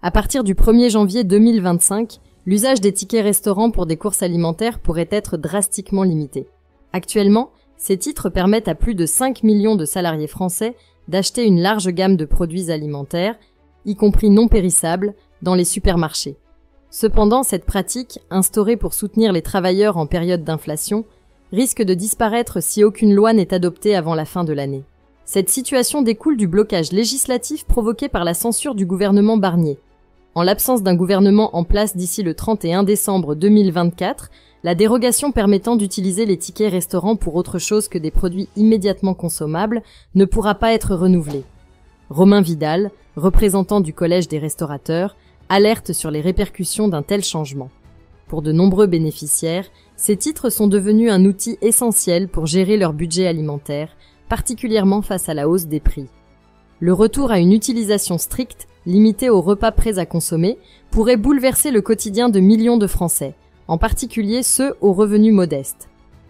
À partir du 1er janvier 2025, l'usage des tickets restaurants pour des courses alimentaires pourrait être drastiquement limité. Actuellement, ces titres permettent à plus de 5 millions de salariés français d'acheter une large gamme de produits alimentaires, y compris non périssables, dans les supermarchés. Cependant, cette pratique, instaurée pour soutenir les travailleurs en période d'inflation, risque de disparaître si aucune loi n'est adoptée avant la fin de l'année. Cette situation découle du blocage législatif provoqué par la censure du gouvernement Barnier. En l'absence d'un gouvernement en place d'ici le 31 décembre 2024, la dérogation permettant d'utiliser les tickets restaurants pour autre chose que des produits immédiatement consommables ne pourra pas être renouvelée. Romain Vidal, représentant du Collège des restaurateurs, alerte sur les répercussions d'un tel changement. Pour de nombreux bénéficiaires, ces titres sont devenus un outil essentiel pour gérer leur budget alimentaire, particulièrement face à la hausse des prix. Le retour à une utilisation stricte, limitée aux repas prêts à consommer, pourrait bouleverser le quotidien de millions de Français, en particulier ceux aux revenus modestes.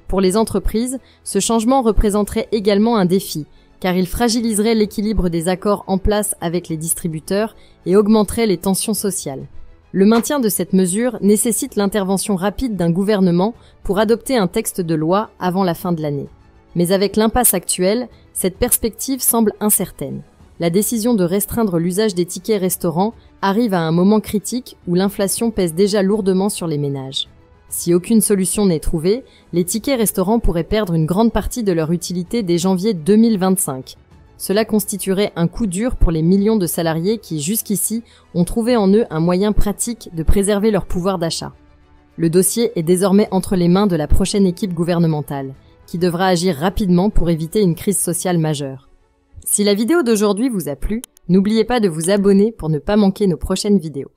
Pour les entreprises, ce changement représenterait également un défi, car il fragiliserait l'équilibre des accords en place avec les distributeurs et augmenterait les tensions sociales. Le maintien de cette mesure nécessite l'intervention rapide d'un gouvernement pour adopter un texte de loi avant la fin de l'année. Mais avec l'impasse actuelle, cette perspective semble incertaine. La décision de restreindre l'usage des tickets restaurants arrive à un moment critique où l'inflation pèse déjà lourdement sur les ménages. Si aucune solution n'est trouvée, les tickets restaurants pourraient perdre une grande partie de leur utilité dès janvier 2025. Cela constituerait un coup dur pour les millions de salariés qui, jusqu'ici, ont trouvé en eux un moyen pratique de préserver leur pouvoir d'achat. Le dossier est désormais entre les mains de la prochaine équipe gouvernementale, qui devra agir rapidement pour éviter une crise sociale majeure. Si la vidéo d'aujourd'hui vous a plu, n'oubliez pas de vous abonner pour ne pas manquer nos prochaines vidéos.